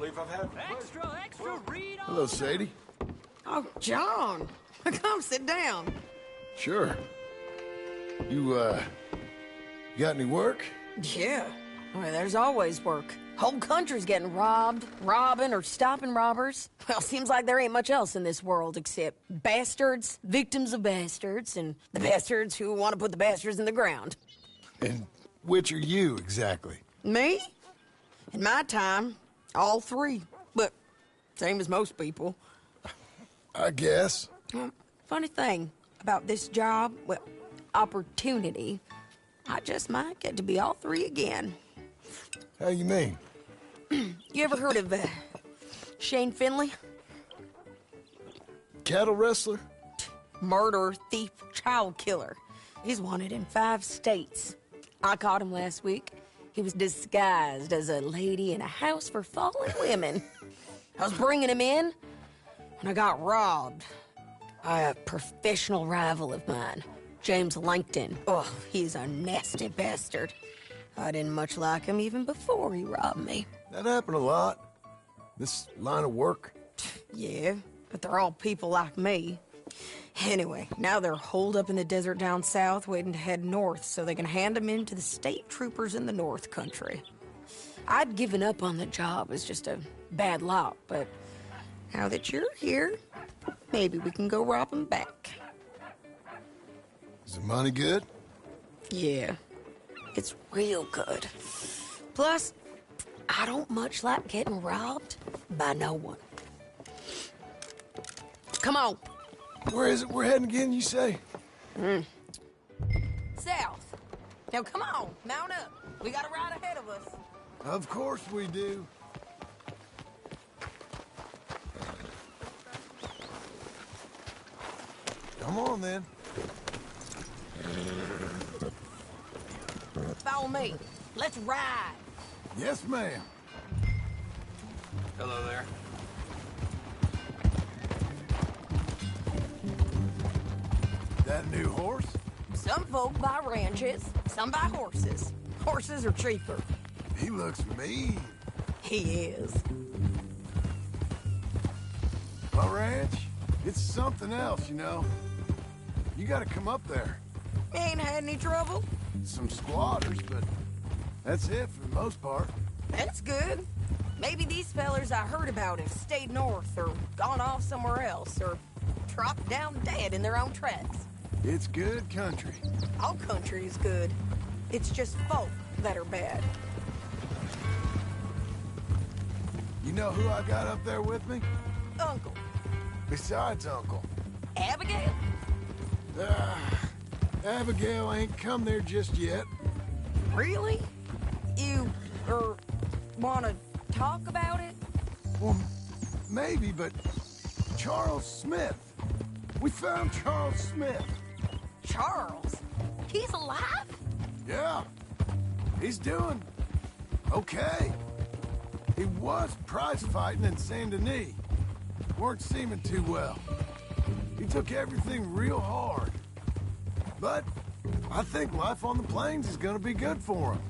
believe I've had... Extra, read on. Hello, Sadie. Oh, John. Come sit down. Sure. You got any work? Yeah. Well, there's always work. Whole country's getting robbed, robbing, or stopping robbers. Well, seems like there ain't much else in this world except bastards, victims of bastards, and the bastards who want to put the bastards in the ground. And which are you, exactly? Me? In my time, all three. But same as most people. I guess. Funny thing about this job, well, opportunity, I just might get to be all three again. How you mean? You ever heard of Shane Finley? Cattle wrestler? Murderer, thief, child killer. He's wanted in 5 states. I caught him last week. He was disguised as a lady in a house for fallen women. I was bringing him in, and I got robbed by a professional rival of mine, James Langton. Oh, he's a nasty bastard. I didn't much like him even before he robbed me. That happened a lot. This line of work. Yeah, but they're all people like me. Anyway, now they're holed up in the desert down south waiting to head north so they can hand them in to the state troopers in the north country. I'd given up on the job as just a bad lot, but now that you're here, maybe we can go rob them back. Is the money good? Yeah, it's real good. Plus, I don't much like getting robbed by no one. Come on. Where is it we're heading again, you say? South. Now come on, mount up. We got a ride ahead of us. Of course we do. Come on, then. Follow me. Let's ride. Yes, ma'am. Hello there. That new horse? Some folk buy ranches, some buy horses. Horses are cheaper. He looks mean. He is. My ranch, it's something else, you know. You gotta come up there. Ain't had any trouble? Some squatters, but that's it for the most part. That's good. Maybe these fellers I heard about have stayed north or gone off somewhere else or dropped down dead in their own tracks. It's good country. All country is good. It's just folk that are bad. You know who I got up there with me? Uncle. Besides Uncle. Abigail? Abigail ain't come there just yet. Really? You, wanna talk about it? Well, maybe, but Charles Smith. We found Charles Smith. Charles? He's alive? Yeah. He's doing okay. He was prize fighting in Saint Denis. Weren't seeming too well. He took everything real hard. But I think life on the plains is gonna be good for him.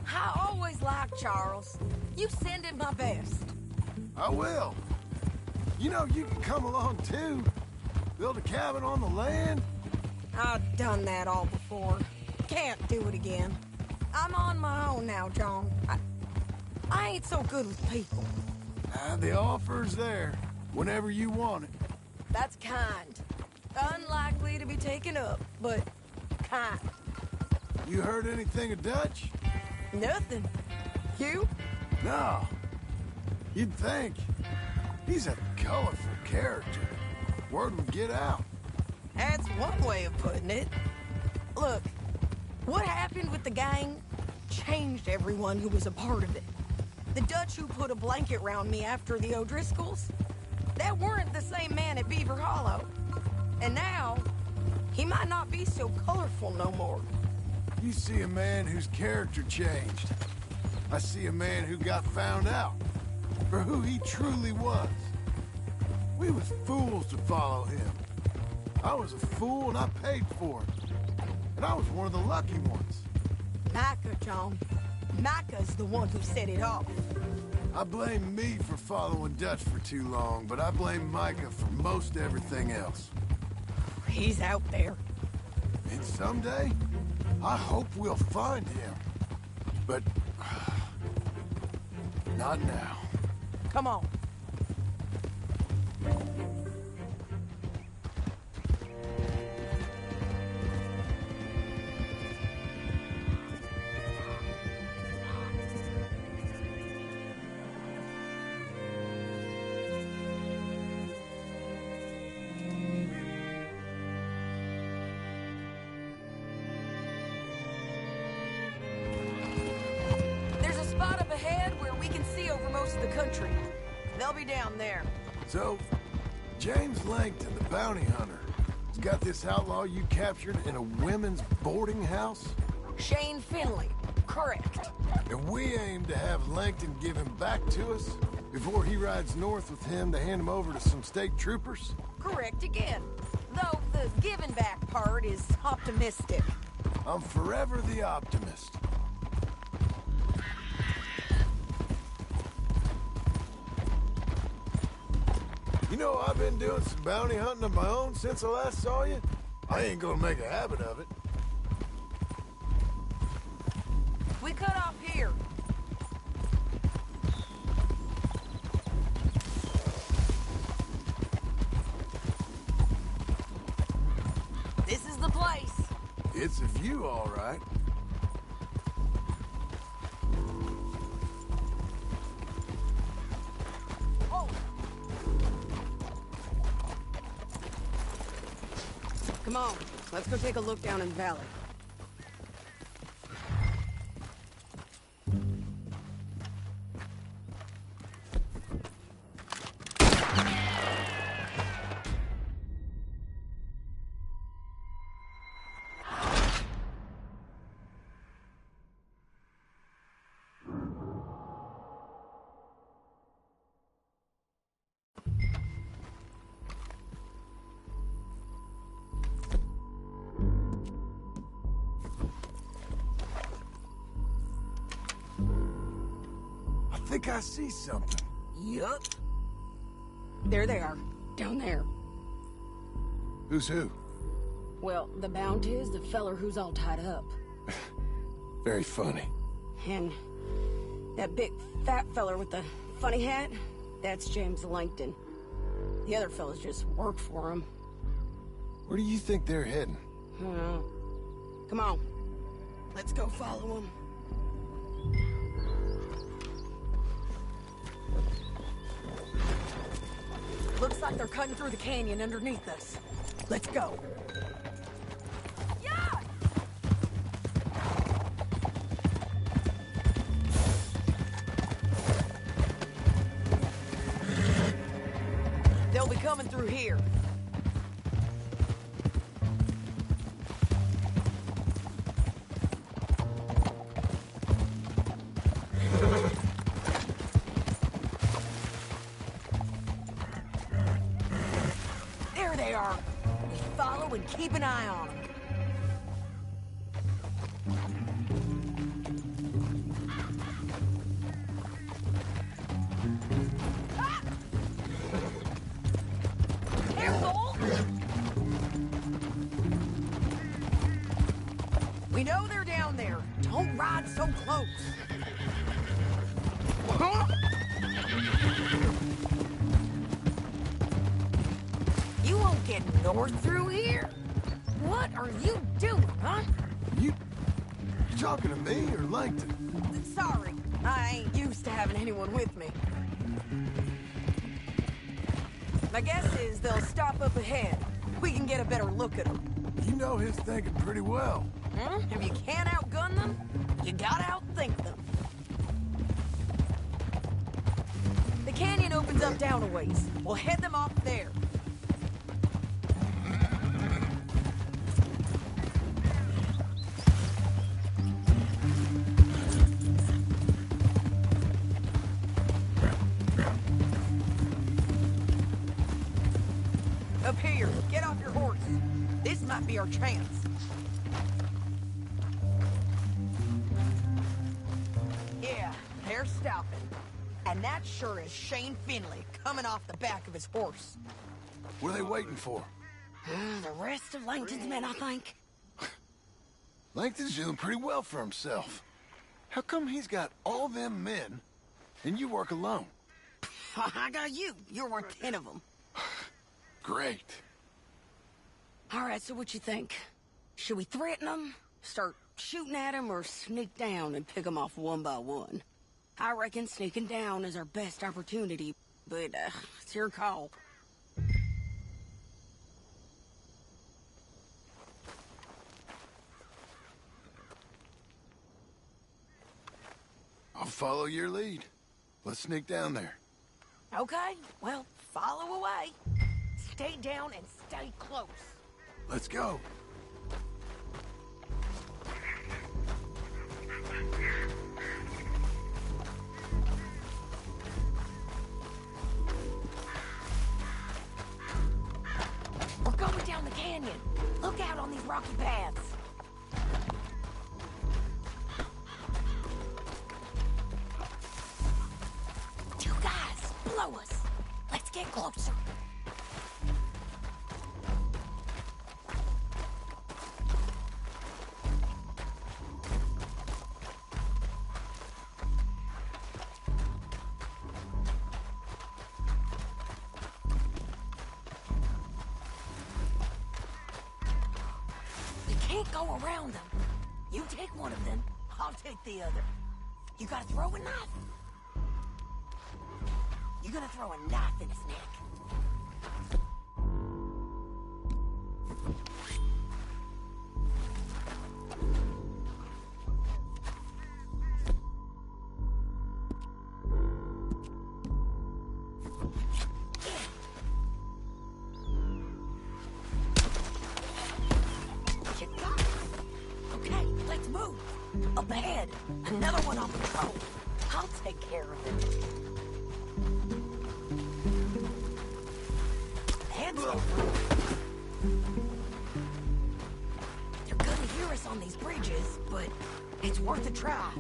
I always liked Charles. You send him my best. I will. You know, you can come along too. Build a cabin on the land. I've done that all before. Can't do it again. I'm on my own now, John. I ain't so good with people. The offer's there whenever you want it. That's kind. Unlikely to be taken up, but kind. You heard anything of Dutch? Nothing. You? No. You'd think. He's a colorful character. Word would get out. That's one way of putting it. Look, what happened with the gang changed everyone who was a part of it. The Dutch who put a blanket round me after the O'Driscolls, that weren't the same man at Beaver Hollow. And now, he might not be so colorful no more. You see a man whose character changed. I see a man who got found out for who he truly was. We was fools to follow him. I was a fool and I paid for it. And I was one of the lucky ones. Micah, John. Micah's the one who set it off. I blame me for following Dutch for too long, but I blame Micah for most everything else. He's out there. And someday, I hope we'll find him. But... not now. Come on. Spot up ahead where we can see over most of the country. They'll be down there. So, James Langton, the bounty hunter, has got this outlaw you captured in a women's boarding house? Shane Finley, correct. And we aim to have Langton give him back to us before he rides north with him to hand him over to some state troopers? Correct again. Though the giving back part is optimistic. I'm forever the optimist. You know, I've been doing some bounty hunting of my own since I last saw you. I ain't gonna make a habit of it. We cut off here. This is the place. It's a view, all right. Come on, let's go take a look down in the valley. I think I see something. Yup. There they are, down there. Who's who? Well, the bounty is the feller who's all tied up. Very funny. And that big fat feller with the funny hat, that's James Langton. The other fellas just work for him. Where do you think they're heading? I don't know. Come on, let's go follow them. Looks like they're cutting through the canyon underneath us. Let's go. Yeah! They'll be coming through here. They are. We follow and keep an eye on them. Ah! Careful! We know they're down there. Don't ride so close. Huh? You won't get north through here. What are you doing, huh? You talking to me or Langton? Sorry, I ain't used to having anyone with me. My guess is they'll stop up ahead. We can get a better look at them. You know his thinking pretty well. If you can't outgun them, you gotta outthink them. The canyon opens up down a ways. We'll head them off there. Up here, get off your horse. This might be our chance. they're stopping. And that sure is Shane Finley coming off the back of his horse. What are they waiting for? The rest of Langton's men, I think. Langton's doing pretty well for himself. How come he's got all them men, and you work alone? I got you. You're worth 10 of them. Great. All right, so what you think? Should we threaten them, start shooting at them, or sneak down and pick them off one by one? I reckon sneaking down is our best opportunity, but it's your call. I'll follow your lead. Let's sneak down there. Okay, well, follow away. Stay down and stay close. Let's go. We're going down the canyon. Look out on these rocky paths. Two guys, blow us. Let's get closer. Can't go around them. You take one of them, I'll take the other. You gotta throw a knife. You're gonna throw a knife in his neck. Okay, let's move. Up ahead, another one on patrol. I'll take care of him. Hands over. They're gonna hear us on these bridges, but it's worth a try.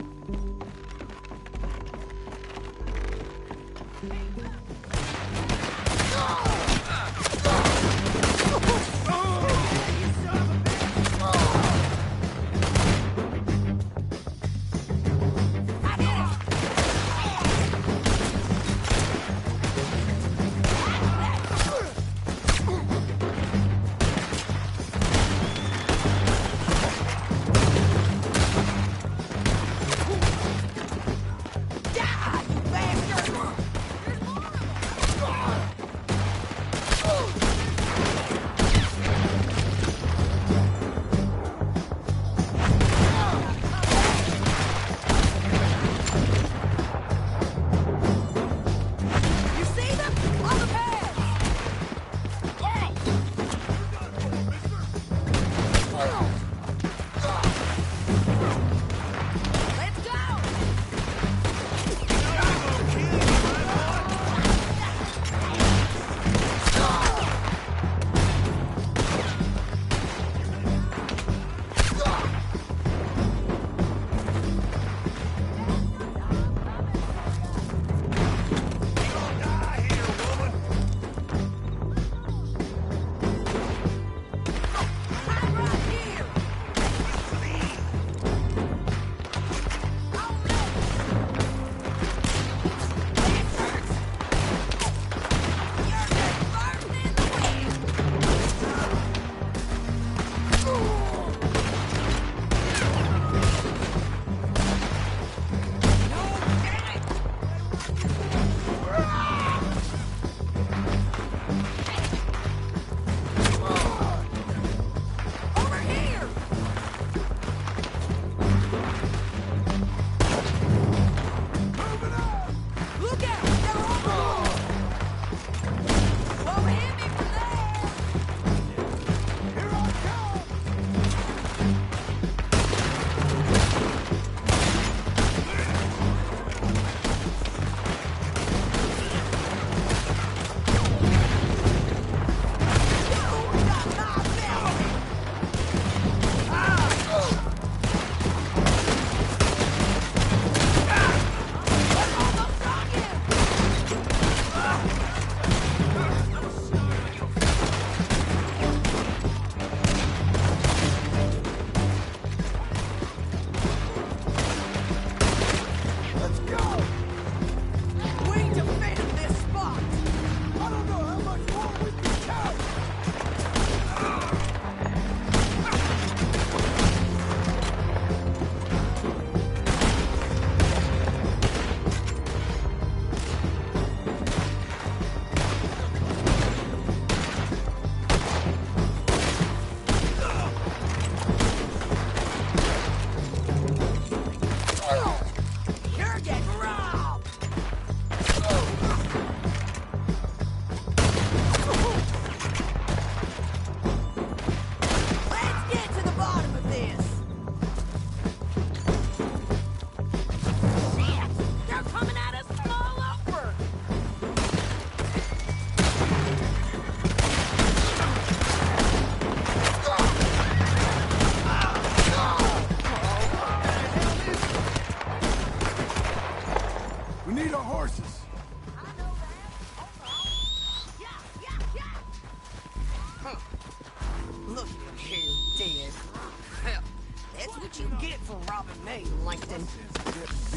get for robbing me, Langton.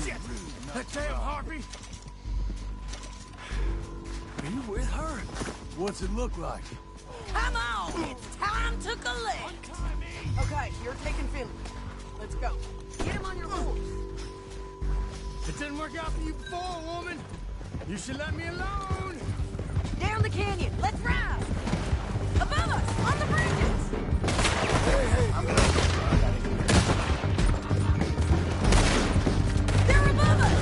Shit! That damn harpy! Are you with her? What's it look like? Come on, it's time to collect. Okay, you're taking Finley. Let's go. Get him on your horse. It didn't work out for you before, woman. You should let me alone. Down the canyon. Let's ride. Above us, on the bridges. Hey, They're above us.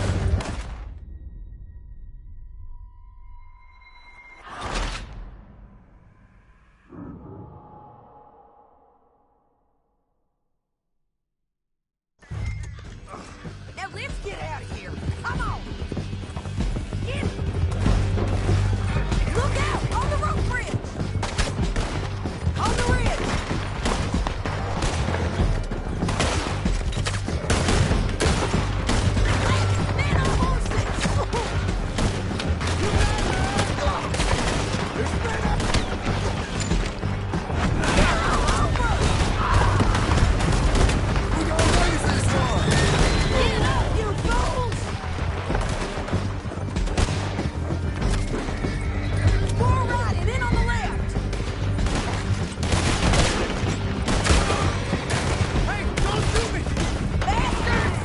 Now let's get out of here. Come on. Get it. Look out on the rope bridge. On the ridge. Men on horses. They're all over. we gonna raise this one! Get up, you fools! More right and in on the left. Hey, don't shoot me! Bastards!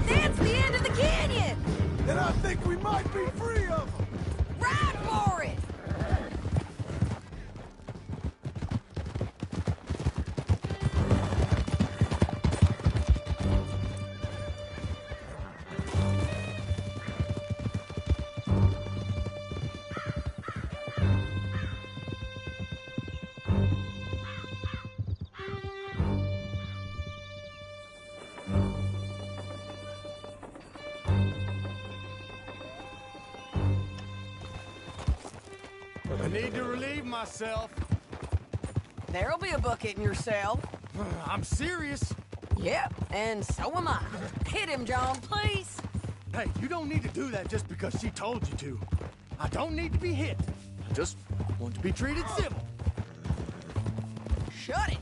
That's the end of the canyon! And I think we might be free of them! Ride for it! I need to relieve myself. There'll be a bucket in your cell. I'm serious. Yep, and so am I. Hit him, John, please. Hey, you don't need to do that just because she told you to. I don't need to be hit. I just want to be treated civil. Shut it.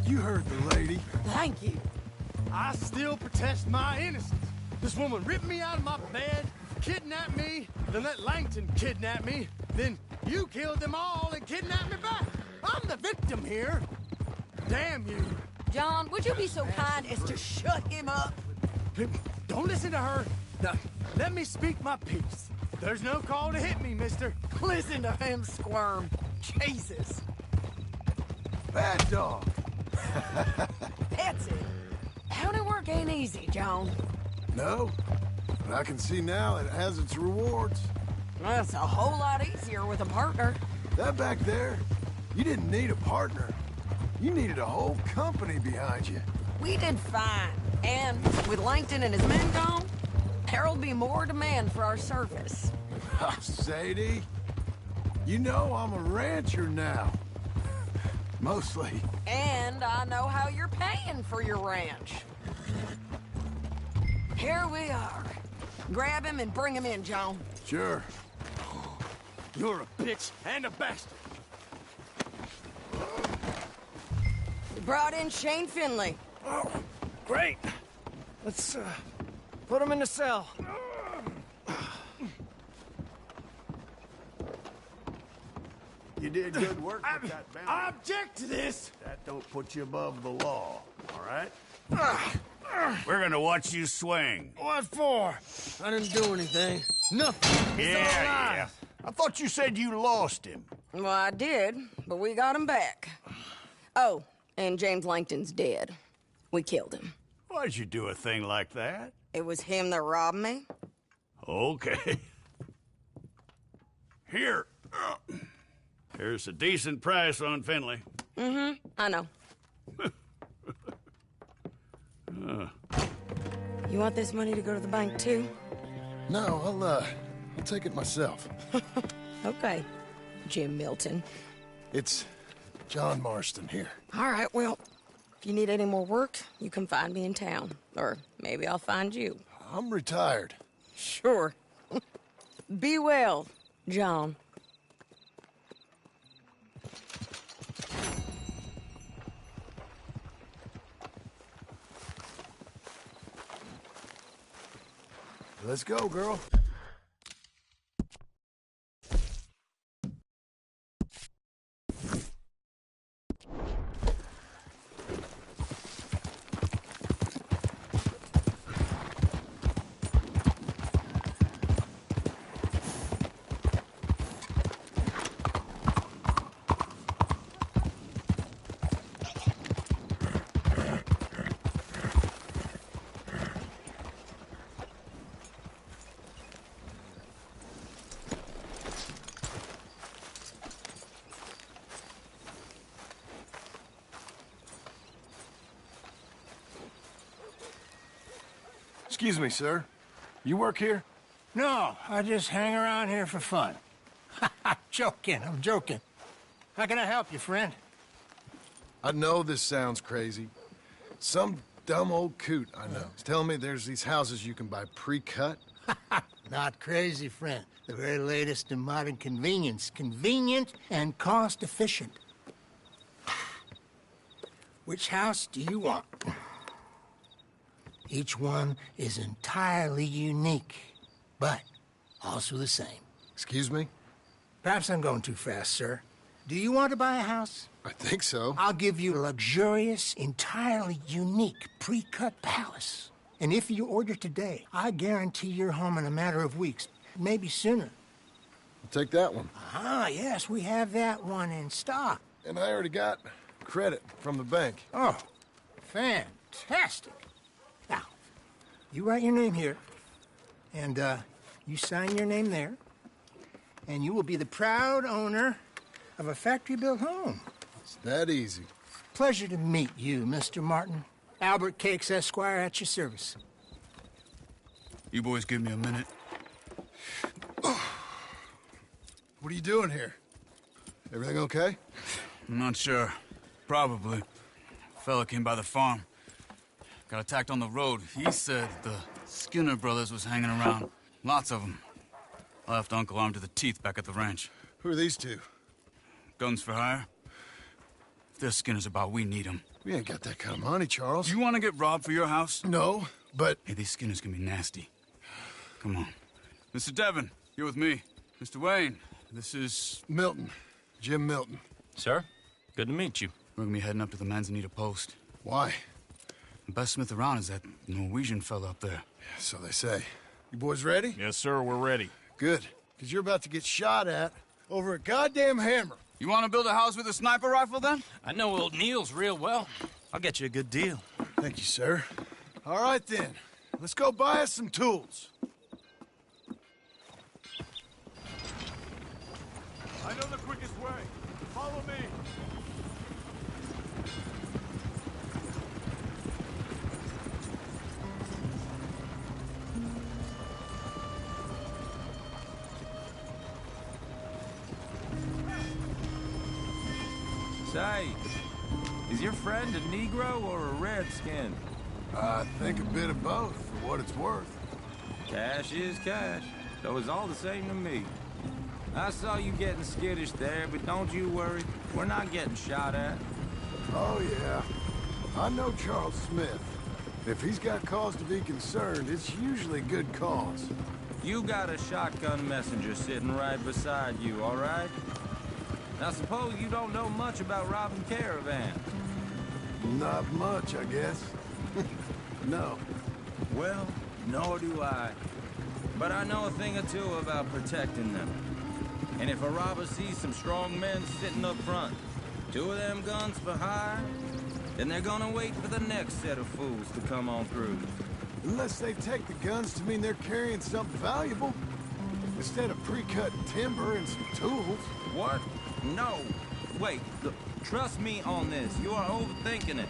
You heard the lady. Thank you. I still protest my innocence. This woman ripped me out of my bed, kidnapped me, then let Langton kidnap me. Then you killed them all and kidnapped me back. I'm the victim here. Damn you. John, would you be so kind as to shut him up? Don't listen to her. Now, let me speak my piece. There's no call to hit me, mister. Listen to him squirm. Jesus. Bad dog. That's it. County work ain't easy, John. No, but I can see now it has its rewards. That's a whole lot easier with a partner. That back there, you didn't need a partner. You needed a whole company behind you. We did fine. And with Langton and his men gone, there'll be more demand for our service. Sadie, you know I'm a rancher now. Mostly. And I know how you're paying for your ranch. Here we are. Grab him and bring him in, John. Sure. You're a bitch and a bastard. We brought in Shane Finley. Oh, great. Let's, put him in the cell. You did good work with that bounty. I object to this. That don't put you above the law, all right? We're gonna watch you swing. What for? I didn't do anything. Nothing. He's alive. I thought you said you lost him. Well, I did, but we got him back. Oh, and James Langton's dead. We killed him. Why'd you do a thing like that? It was him that robbed me. Okay. Here. Here's a decent price on Finley. I know. You want this money to go to the bank, too? No, I'll take it myself. Okay, Jim Milton. It's John Marston here. All right, well, if you need any more work, you can find me in town. Or maybe I'll find you. I'm retired. Sure. Be well, John. Let's go, girl. Excuse me, sir. You work here? No, I just hang around here for fun. I'm joking. How can I help you, friend? I know this sounds crazy. Some dumb old coot I know is telling me there's these houses you can buy pre-cut. Not crazy, friend. The very latest in modern convenience. Convenient and cost-efficient. Which house do you want? Each one is entirely unique, but also the same. Excuse me? Perhaps I'm going too fast, sir. Do you want to buy a house? I think so. I'll give you a luxurious, entirely unique pre-cut palace. And if you order today, I guarantee you're home in a matter of weeks, maybe sooner. I'll take that one. Ah, yes, we have that one in stock. And I already got credit from the bank. Oh, fantastic. Now, you write your name here, and you sign your name there, and you will be the proud owner of a factory-built home. It's that easy. Pleasure to meet you, Mr. Martin. Albert Cakes, Esquire, at your service. You boys give me a minute. What are you doing here? Everything okay? I'm not sure. Probably. Fella came by the farm. Got attacked on the road. He said the Skinner brothers was hanging around. Lots of them. I left Uncle armed to the teeth back at the ranch. Who are these two? Guns for hire? If they're Skinner's about, we need them. We ain't got that kind of money, Charles. You want to get robbed for your house? No, but... Hey, these Skinners can be nasty. Come on. Mr. Devon, you're with me. Mr. Wayne, this is... Milton. Jim Milton. Sir, good to meet you. We're gonna be heading up to the Manzanita post. Why? The best smith around is that Norwegian fella up there. Yeah, so they say. You boys ready? Yes, sir, we're ready. Good. Because you're about to get shot at over a goddamn hammer. You want to build a house with a sniper rifle, then? I know old Neil's real well. I'll get you a good deal. Thank you, sir. All right, then. Let's go buy us some tools. I know the quickest way. Follow me. Say, is your friend a Negro or a Redskin? I think a bit of both, for what it's worth. Cash is cash, so it's all the same to me. I saw you getting skittish there, but don't you worry. We're not getting shot at. Oh, yeah. I know Charles Smith. If he's got cause to be concerned, it's usually good cause. You got a shotgun messenger sitting right beside you, all right? Now suppose you don't know much about robbing caravans. Not much, I guess. No. Well, nor do I. But I know a thing or two about protecting them. And if a robber sees some strong men sitting up front, 2 of them guns for hire, then they're gonna wait for the next set of fools to come on through. Unless they take the guns to mean they're carrying something valuable. Instead of pre-cut timber and some tools. What? No. Wait, look, trust me on this. You are overthinking it.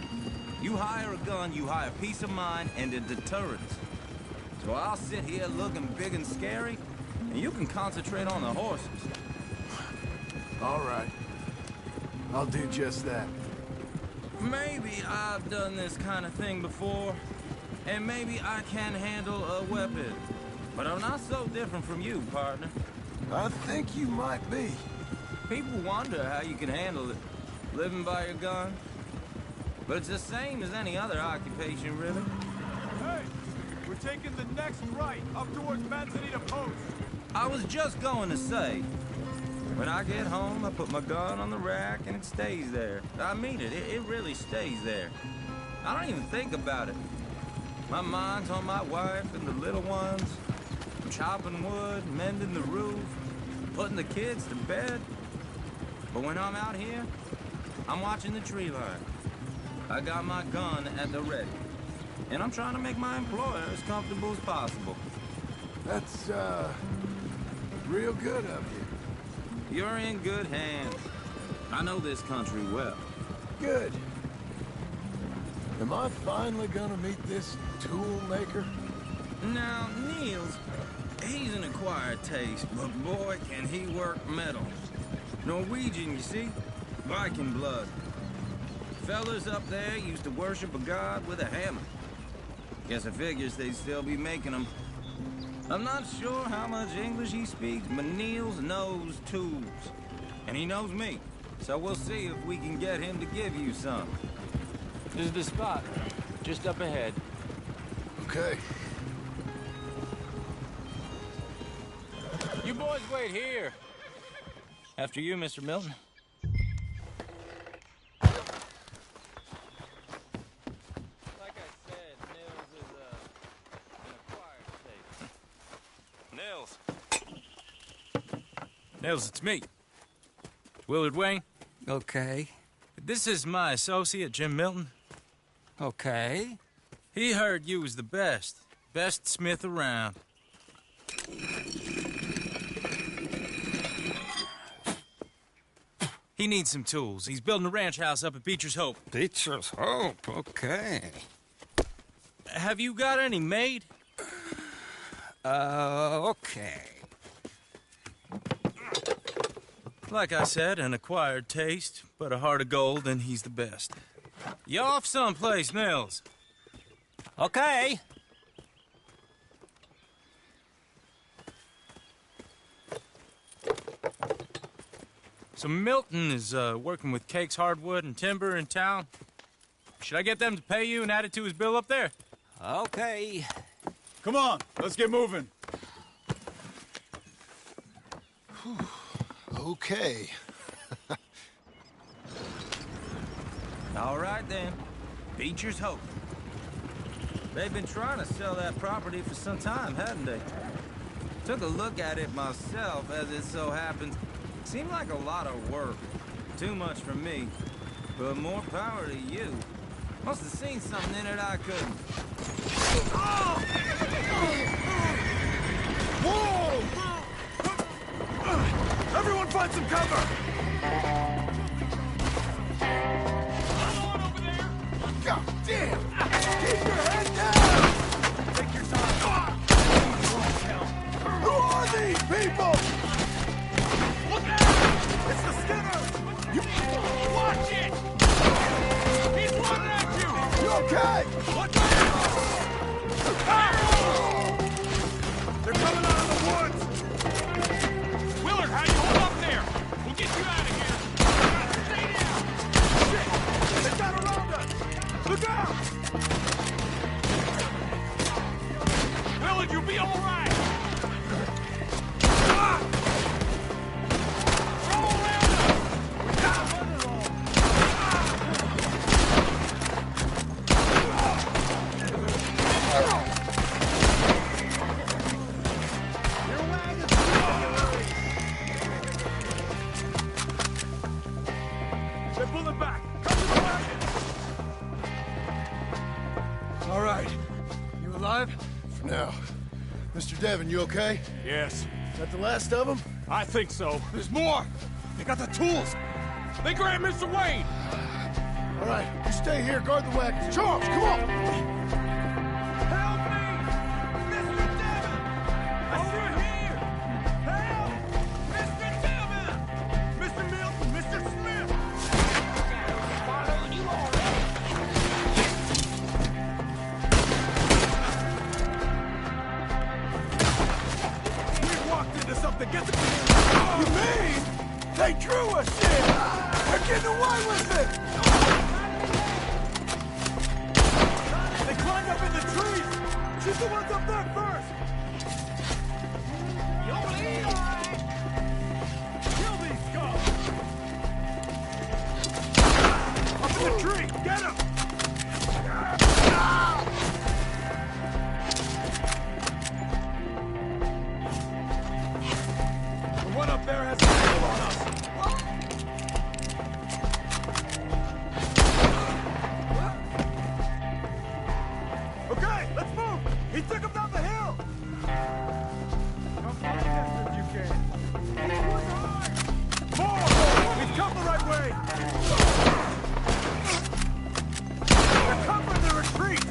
You hire a gun, you hire peace of mind and a deterrence. So I'll sit here looking big and scary, and you can concentrate on the horses. All right. I'll do just that. Maybe I've done this kind of thing before, and maybe I can handle a weapon. But I'm not so different from you, partner. I think you might be. People wonder how you can handle it, living by your gun. But it's the same as any other occupation, really. Hey, we're We're taking the next right, up towards Manzanita Post. I was just going to say, when I get home, I put my gun on the rack and it stays there. I mean it, it really stays there. I don't even think about it. My mind's on my wife and the little ones. I'm chopping wood, mending the roof, putting the kids to bed. But when I'm out here, I'm watching the tree line. I got my gun at the ready. And I'm trying to make my employer as comfortable as possible. That's, real good of you. You're in good hands. I know this country well. Good. Am I finally gonna meet this tool maker? Now, Niels, he's an acquired taste, but boy, can he work metal. Norwegian, you see? Viking blood. Fellas up there used to worship a god with a hammer. Guess I figures they'd still be making them. I'm not sure how much English he speaks, but Niels knows tools. And he knows me. So we'll see if we can get him to give you some. This is the spot, just up ahead. Okay. You boys wait here. After you, Mr. Milton. Like I said, Nils is an acquired taste. Nils, it's me. Willard Wayne. Okay. This is my associate, Jim Milton. Okay. He heard you was the best. Best smith around. He needs some tools. He's building a ranch house up at Beecher's Hope. Beecher's Hope, okay. Have you got any made? Okay. Like I said, an acquired taste, but a heart of gold, and he's the best. You off someplace, Nils? Okay. So Milton is working with Cake's Hardwood and Timber in town. Should I get them to pay you and add it to his bill up there? Okay. Come on, let's get moving. Okay. All right, then. Beecher's Hope. They've been trying to sell that property for some time, hadn't they? Took a look at it myself, as it so happens. Seemed like a lot of work. Too much for me. But more power to you. Must have seen something in it I couldn't. Whoa! Everyone find some cover! God damn! Keep your head down! Take your time. Who are these people? Look out! It's the Skinner! You... Watch it! He's running at you! You okay? What the hell? Ah! They're coming out of the woods! Willard, how you hold up there? We'll get you out of here! Stay down! Shit! They got around us! Look out! Willard, you'll be all right! Ah! Roll around us! Your wagon's they're pulling back! Come to the wagon! All right. You alive? For now. Mr. Devon, you okay? Yes, Is that the last of them? I think so. There's more! They got the tools! They grabbed Mr. Wayne! All right, you stay here, guard the wagons. Charles, come on! Help me! Mr. Devon! Over here! Help! Mr. Devon! Mr. Milton! Mr. Smith! Following you already! We walked into something. Get the... You mean they drew us in? They're getting away with it! They climbed up in the trees! Shoot the ones up there first! You'll lead, all right! Kill these scum! Up in the tree! Get him! The one up there has a handle on us! Okay, let's move! He took him down the hill! Come find us if you can. More! He's come the right way! They're covering the retreat!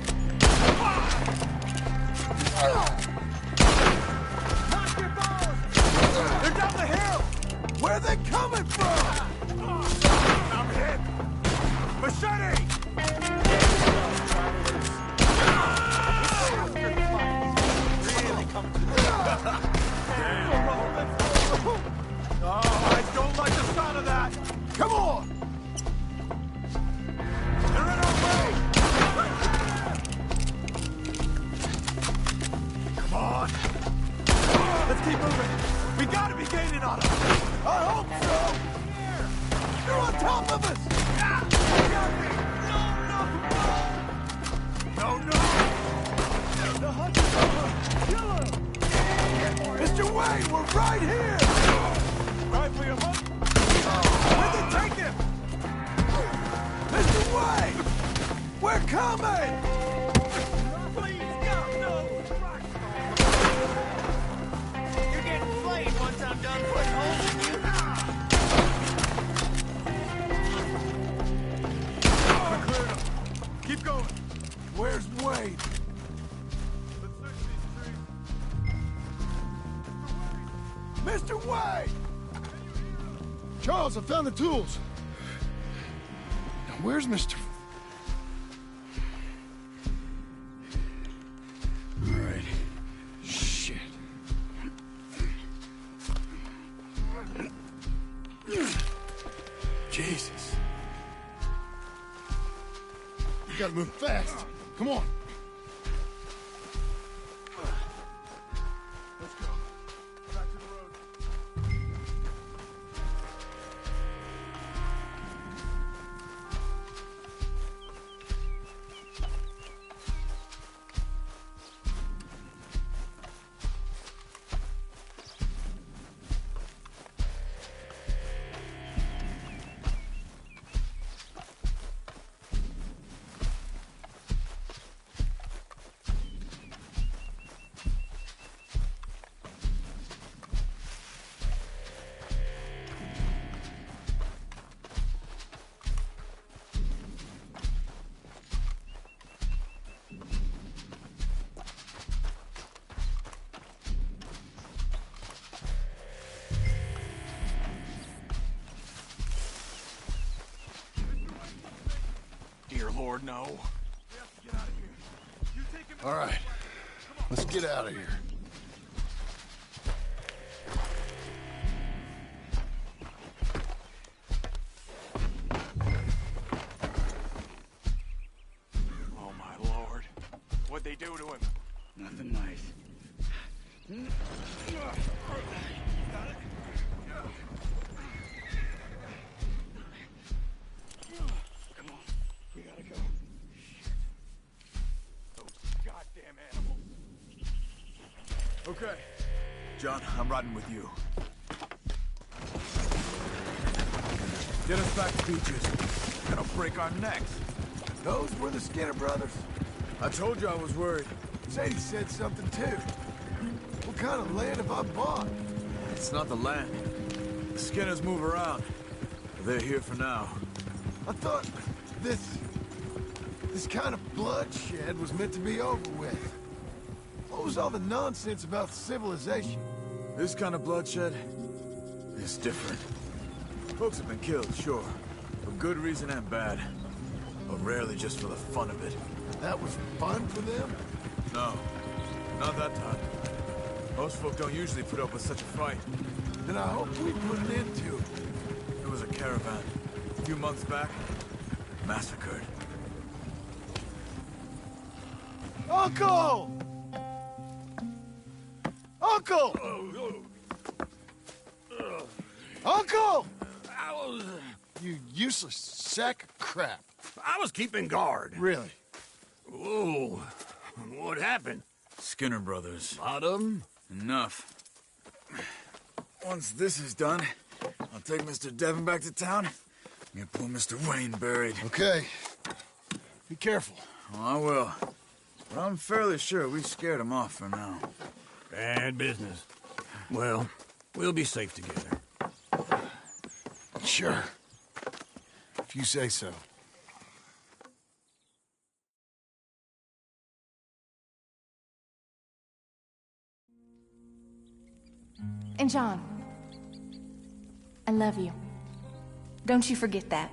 Knock your balls! They're down the hill! Where are they coming from? I'm hit! Machete! Oh, I don't like the sound of that! Come on! They're in our way! Come on! Let's keep moving! We gotta be gaining on them! I hope so! You're on top of us! No, no! The hunter's over! Kill him! Mr. Wayne, we're right here! Right for your hook? Where'd they take him? Mr. Wayne! We're coming! Please, God, no! You're getting flayed once I'm done putting holes in you. We cleared him. Keep going. Where's Wade? Let's search these trees. Mr. Wade! Charles, I found the tools. Now, where's Mr. All right. Shit. Jesus. We gotta move fast. Come on. Let's go. Back to the road. Dear Lord, no. All right. Let's get out of here. Oh, my Lord. What'd they do to him? Nothing nice. Come on. We gotta go. Those goddamn animals. Okay. John, I'm riding with you. Get us back to Beaches. Gonna break our necks. Those were the Skinner brothers. I told you I was worried. Sadie said something too. What kind of land have I bought? It's not the land. The Skinners move around. They're here for now. I thought this kind of bloodshed was meant to be over with. What was all the nonsense about civilization? This kind of bloodshed is different. Folks have been killed, sure. For good reason and bad. But rarely just for the fun of it. That was fun for them? No, not that time. Most folk don't usually put up with such a fight. Then I hope we put an end to it. There was a caravan a few months back, massacred. Uncle! Uncle! Uncle! You useless sack of crap. I was keeping guard. Really? Whoa. What happened? Skinner brothers. Lot of them? Enough. Once this is done, I'll take Mr. Devon back to town and get poor Mr. Wayne buried. Okay. Be careful. Oh, I will. But I'm fairly sure we scared him off for now. Bad business. Well, we'll be safe together. Sure. If you say so. And John, I love you. Don't you forget that.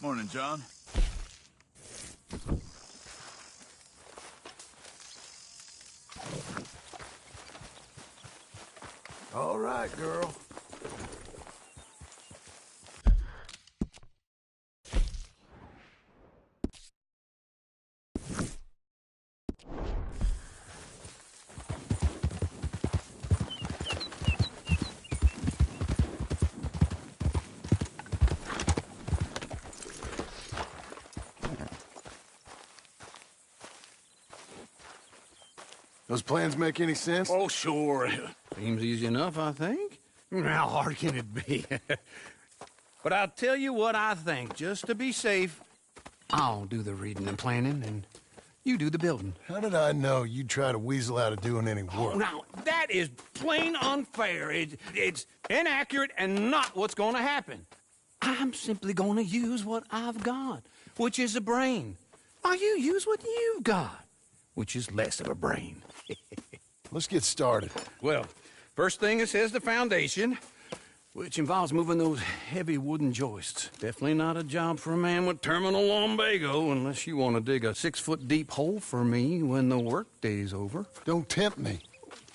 Morning, John. All right, girl. Those plans make any sense? Oh, sure. Seems easy enough, I think. How hard can it be? But I'll tell you what I think. Just to be safe, I'll do the reading and planning, and you do the building. How did I know you'd try to weasel out of doing any Oh, work? now, that is plain unfair. It's inaccurate and not what's going to happen. I'm simply going to use what I've got, which is a brain. While you use what you've got, which is less of a brain. Let's get started. Well, first thing it says the foundation, which involves moving those heavy wooden joists. Definitely not a job for a man with terminal lumbago unless you want to dig a 6-foot deep hole for me when the workday's over. Don't tempt me.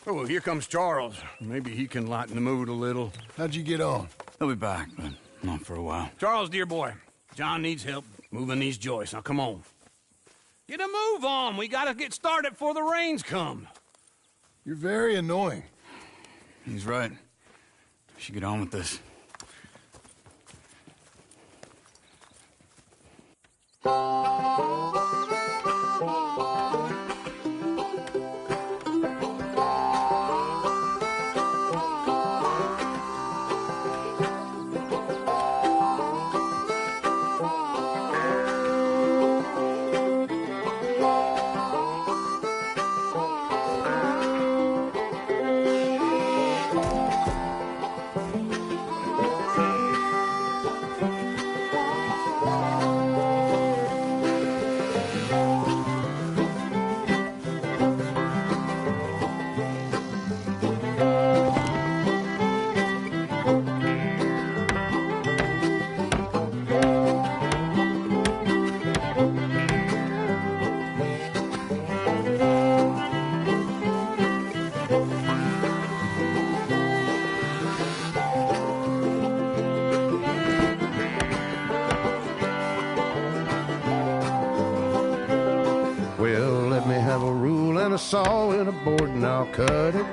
Oh, here comes Charles. Maybe he can lighten the mood a little. How'd you get on? He'll be back, but not for a while. Charles, dear boy, John needs help moving these joists. Now, come on. Get a move on. We gotta get started before the rains come. You're very annoying. He's right. We should get on with this. Well, let me have a rule and a saw and a board and I'll cut it.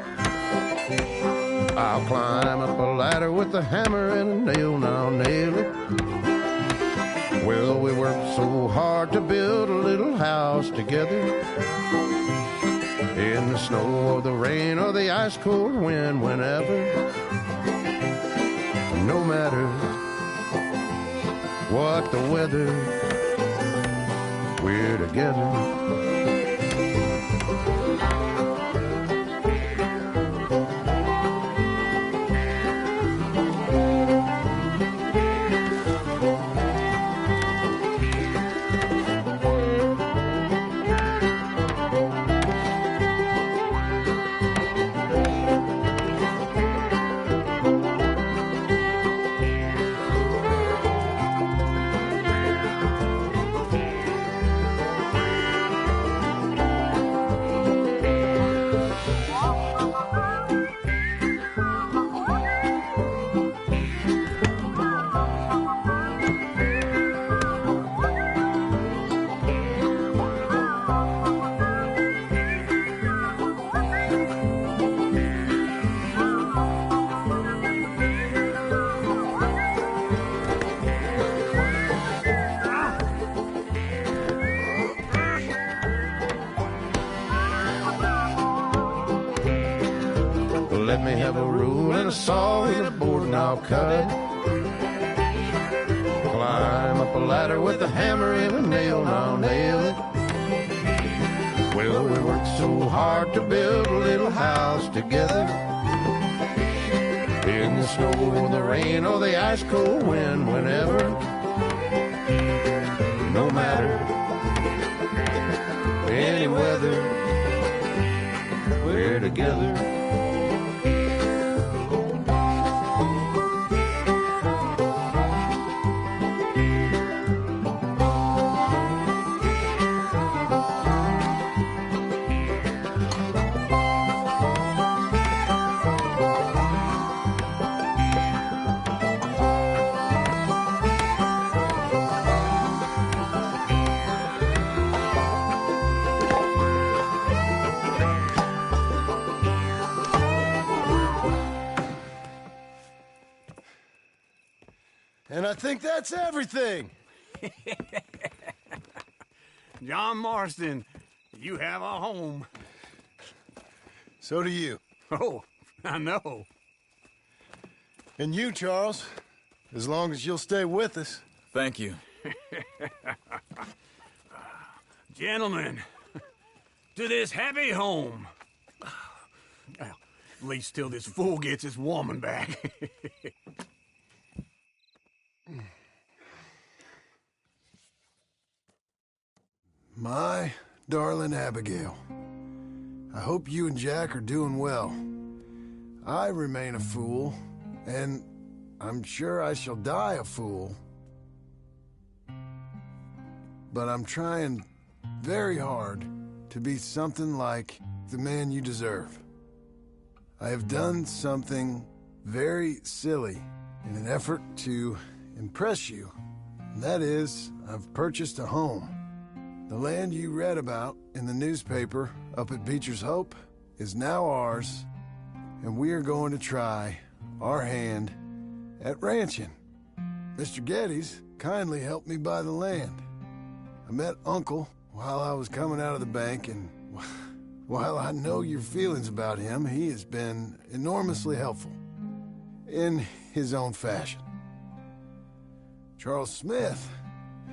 I'll climb up a ladder with a hammer and a nail and I'll nail it. Well, we worked so hard to build a little house together. In the snow or the rain or the ice cold wind, whenever. No matter what the weather, we're together. let me have a rule and a saw and a board and I'll cut it. Climb up a ladder with a hammer and a nail and I'll nail it. Well, we worked so hard to build a little house together. In the snow or the rain or the ice cold wind, whenever. No matter any weather, we're together. And I think that's everything. John Marston, you have a home. So do you. Oh, I know. And you, Charles, as long as you'll stay with us. Thank you. Gentlemen, to this happy home. Well, at least till this fool gets his woman back. My darling Abigail, I hope you and Jack are doing well. I remain a fool, and I'm sure I shall die a fool. But I'm trying very hard to be something like the man you deserve. I have done something very silly in an effort to impress you. And that is, I've purchased a home. The land you read about in the newspaper up at Beecher's Hope is now ours, and we are going to try our hand at ranching. Mr. Geddes kindly helped me buy the land. I met Uncle while I was coming out of the bank, and while I know your feelings about him, he has been enormously helpful in his own fashion. Charles Smith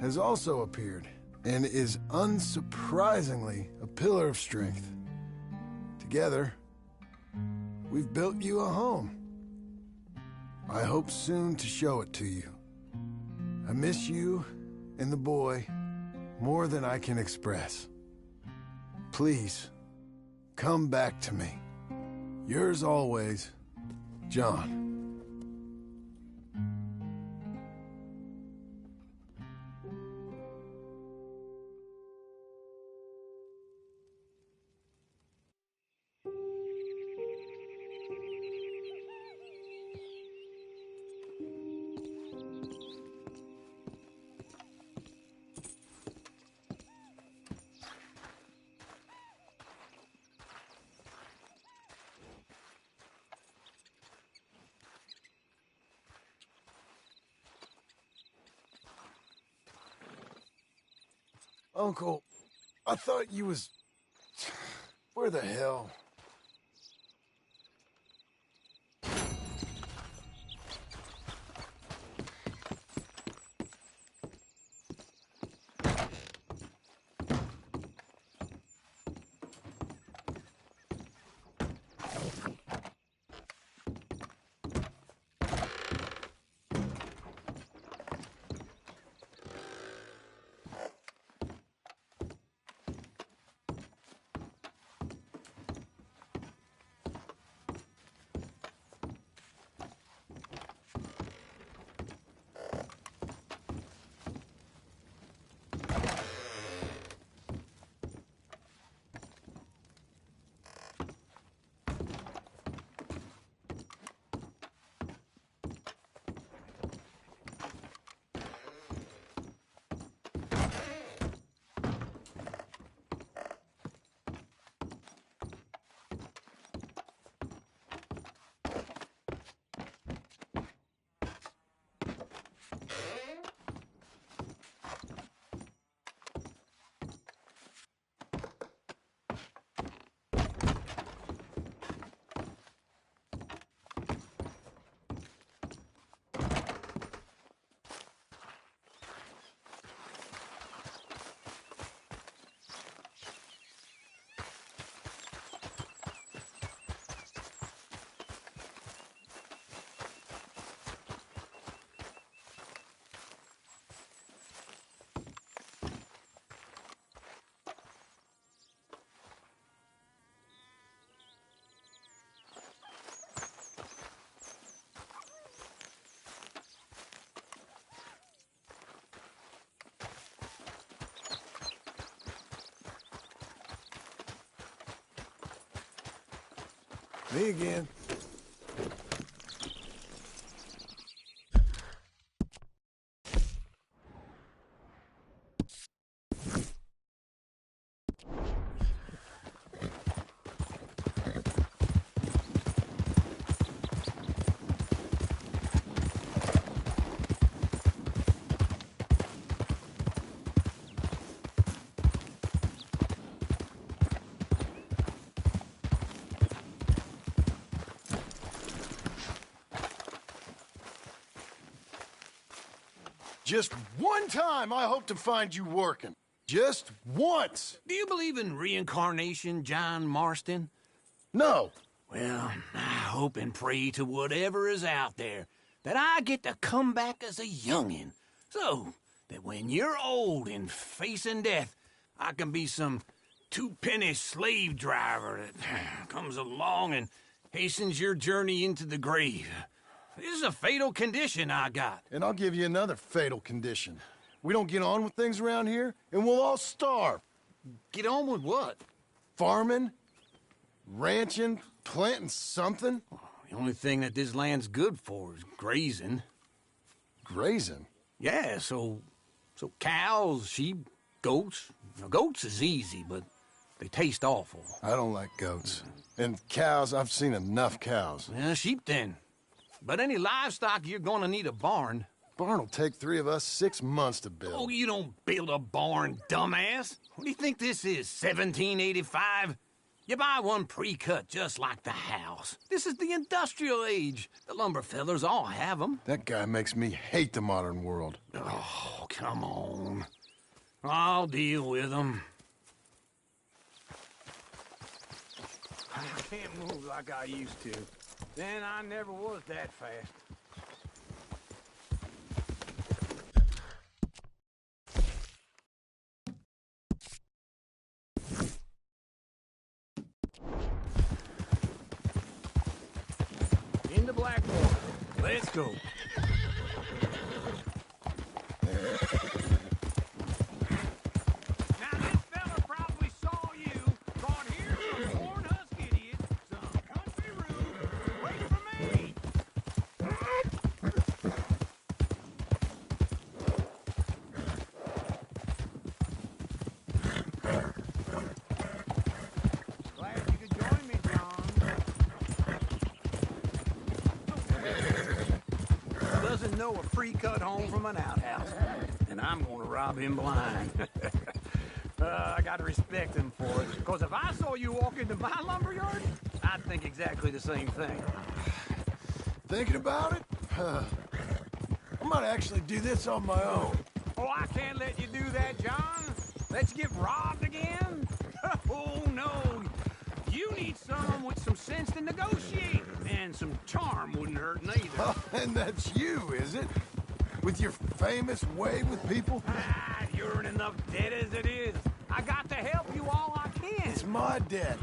has also appeared and is unsurprisingly a pillar of strength. Together, we've built you a home. I hope soon to show it to you. I miss you and the boy more than I can express. Please, come back to me. Yours always, John. Uncle, I thought you was... Where the hell? Me again. Just one time I hope to find you working. Just once. Do you believe in reincarnation, John Marston? No. Well, I hope and pray to whatever is out there that I get to come back as a youngin', so that when you're old and facing death, I can be some two-penny slave driver that comes along and hastens your journey into the grave. This is a fatal condition I got. And I'll give you another fatal condition. We don't get on with things around here, and we'll all starve. Get on with what? Farming, ranching, planting something. The only thing that this land's good for is grazing. Grazing? Yeah, so cows, sheep, goats. Now, goats is easy, but they taste awful. I don't like goats. And cows, I've seen enough cows. Yeah, sheep then. But any livestock, you're gonna need a barn. Barn will take 3 of us 6 months to build. Oh, you don't build a barn, dumbass. What do you think this is, 1785? You buy one pre-cut just like the house. This is the industrial age. The lumber fellers all have them. That guy makes me hate the modern world. Oh, come on. I'll deal with them. I can't move like I used to. Then I never was that fast. Into Blackmore. Let's go. Now this fella probably saw you, brought here some corn husk idiot, some country rude. Wait for me. Glad you could join me, John. Doesn't know a pre-cut home from an outhouse, and I'm gonna rob him blind. I gotta respect him for it, because if I saw you walk into my lumberyard, I'd think exactly the same thing. Thinking about it? I might actually do this on my own. Oh, I can't let you do that, John. Let you get robbed again? Oh, no. You need someone with some sense to negotiate, and some charm wouldn't hurt neither. Oh, and that's you, is it? With your famous way with people? Ah, you're in enough debt as it is. I got to help you all I can. It's my debt.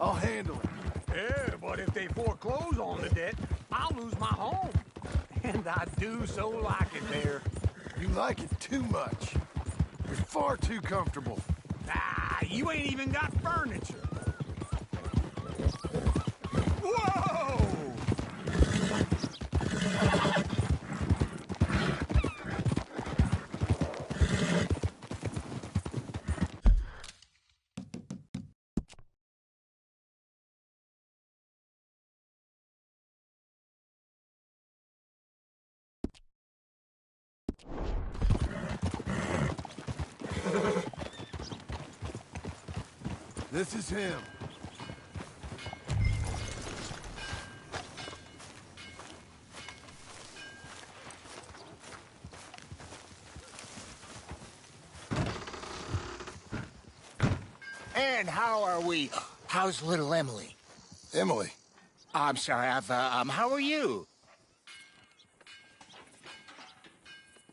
I'll handle it. Yeah, but if they foreclose on the debt, I'll lose my home. And I do so like it there. You like it too much. You're far too comfortable. Ah, you ain't even got furniture. Whoa! This is him. And how are we? How's little Emily? Emily. I'm sorry, how are you?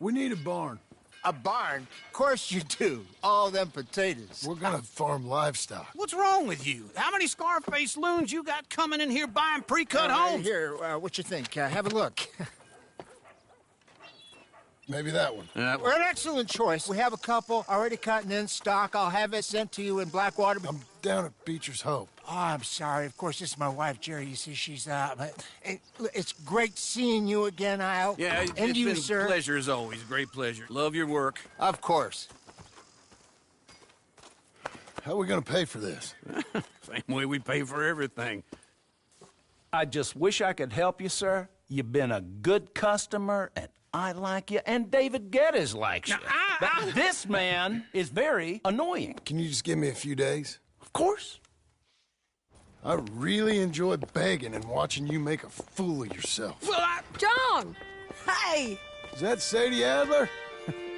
We need a barn. A barn? Of course you do. All them potatoes. We're gonna farm livestock. What's wrong with you? How many Scarface loons you got coming in here buying pre-cut homes? Here, what you think? Have a look. Maybe that one. We're an excellent choice. We have a couple already cut and in stock. I'll have it sent to you in Blackwater. I'm down at Beecher's Hope. Oh, I'm sorry. Of course, this is my wife, Jerry. You see, she's but it's great seeing you again, Al. Yeah, and it's you, been sir. a pleasure as always. Great pleasure. Love your work. Of course. How are we gonna pay for this? Same way we pay for everything. I just wish I could help you, sir. You've been a good customer, and I like you, and David Geddes likes you. But this man is very annoying. Can you just give me a few days? Of course. I really enjoy begging and watching you make a fool of yourself. John! Hey! Is that Sadie Adler?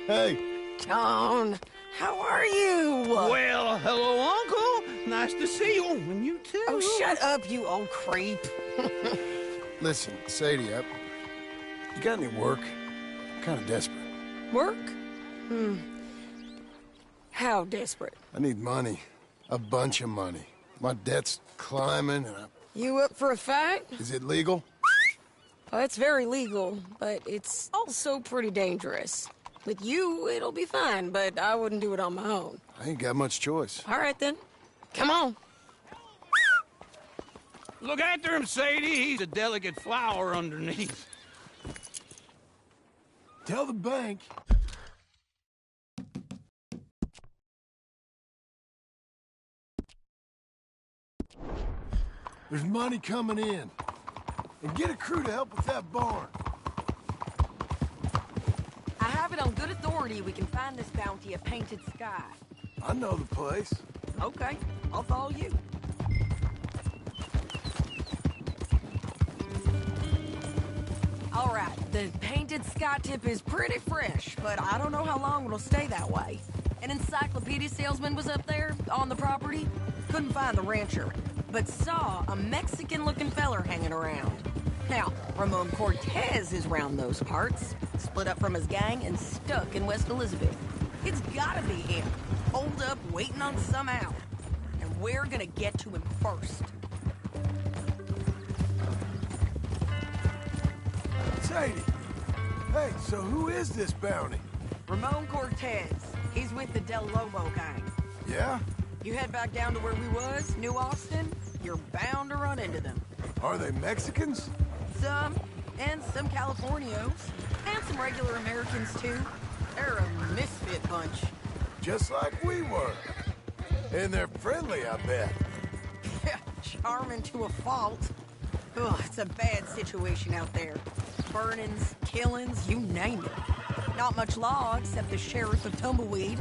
Hey. John, how are you? Well, hello, Uncle. Nice to see you. And you too. Oh, shut up, you old creep. Listen, Sadie, you got any work? I'm kind of desperate. Work? How desperate? I need money. A bunch of money. My debt's climbing and You up for a fight? Is it legal? Well, it's very legal, but it's also pretty dangerous. With you, it'll be fine, but I wouldn't do it on my own. I ain't got much choice. All right, then. Come on. Look after him, Sadie. He's a delicate flower underneath. Tell the bank. There's money coming in. And get a crew to help with that barn. I have it on good authority we can find this bounty at Painted Sky. I know the place. Okay, I'll follow you. All right, the Painted Sky tip is pretty fresh, but I don't know how long it'll stay that way. An encyclopedia salesman was up there on the property. Couldn't find the rancher, but saw a Mexican-looking feller hanging around. Now, Ramon Cortez is round those parts, split up from his gang and stuck in West Elizabeth. It's gotta be him, holed up waiting on some out. And we're gonna get to him first. Sadie! Hey, so who is this bounty? Ramon Cortez. He's with the Del Lobo gang. Yeah? You head back down to where we was, New Austin, you're bound to run into them. Are they Mexicans? Some, and some Californios, and some regular Americans, too. They're a misfit bunch. Just like we were. And they're friendly, I bet. Charming to a fault. Ugh, it's a bad situation out there. Burnings, killings, you name it. Not much law except the sheriff of Tumbleweed.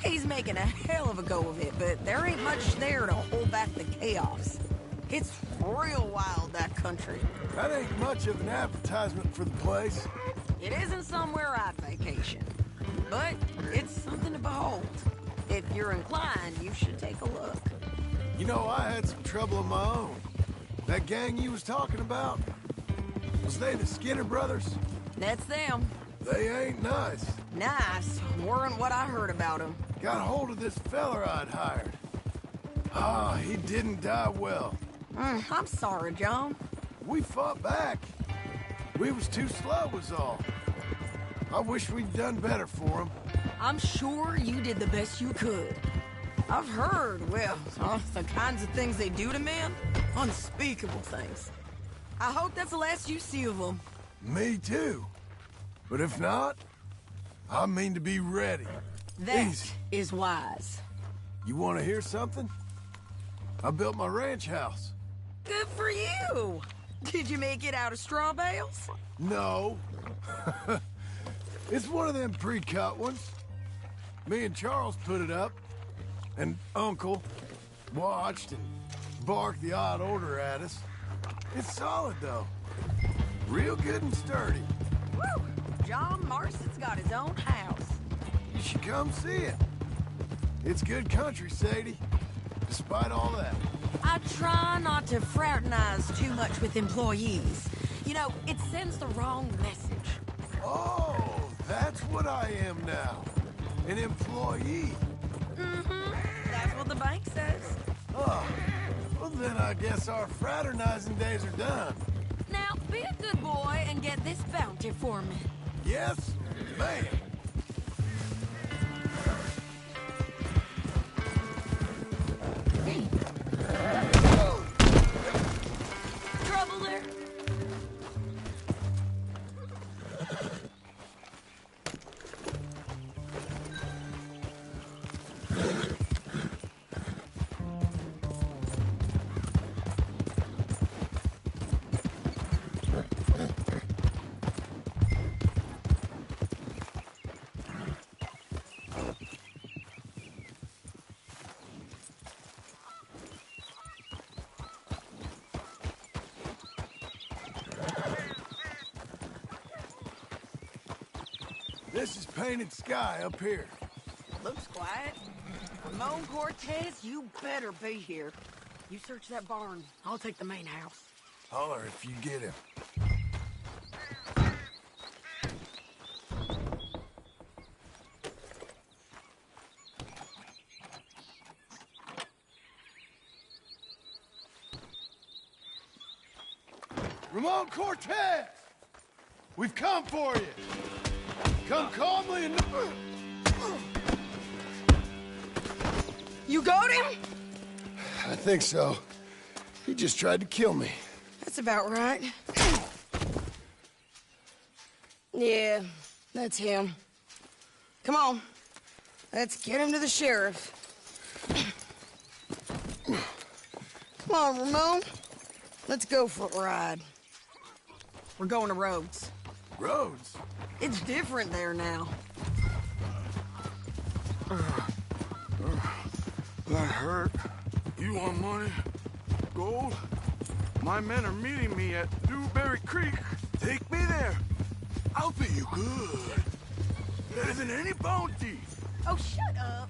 He's making a hell of a go of it, but there ain't much there to hold back the chaos. It's real wild, that country. That ain't much of an advertisement for the place. It isn't somewhere I'd vacation, but it's something to behold. If you're inclined, you should take a look. You know, I had some trouble of my own. That gang you was talking about, was they the Skinner brothers? That's them. They ain't nice. Nice. Weren't what I heard about them. Got hold of this feller I'd hired. Ah, he didn't die well. I'm sorry, John. We fought back. We was too slow was all. I wish we'd done better for him. I'm sure you did the best you could. I've heard, well, the kinds of things they do to men. Unspeakable things. I hope that's the last you see of them. Me too. But if not, I mean to be ready. That Easy. is wise. You want to hear something? I built my ranch house. Good for you. Did you make it out of straw bales? No. It's one of them pre-cut ones. Me and Charles put it up, and Uncle watched and barked the odd order at us. It's solid, though. Real good and sturdy. Woo! John Marston's got his own house. You should come see it. It's good country, Sadie. Despite all that. I try not to fraternize too much with employees. You know, it sends the wrong message. Oh, that's what I am now. An employee. Mm-hmm. That's what the bank says. Oh, well then I guess our fraternizing days are done. Now, be a good boy and get this bounty for me. Yes, Man! Trouble there? This is painted sky up here. Looks quiet. Ramon Cortez, you better be here. You search that barn. I'll take the main house. Holler if you get him. Ramon Cortez! We've come for you! Come calmly and... You got him? I think so. He just tried to kill me. That's about right. Yeah, that's him. Come on. Let's get him to the sheriff. Come on, Ramon. Let's go for a ride. We're going to Rhodes. Rhodes? It's different there now. That hurt. You want money? Gold? My men are meeting me at Dewberry Creek. Take me there. I'll pay you good. Better than any bounty. Oh, shut up.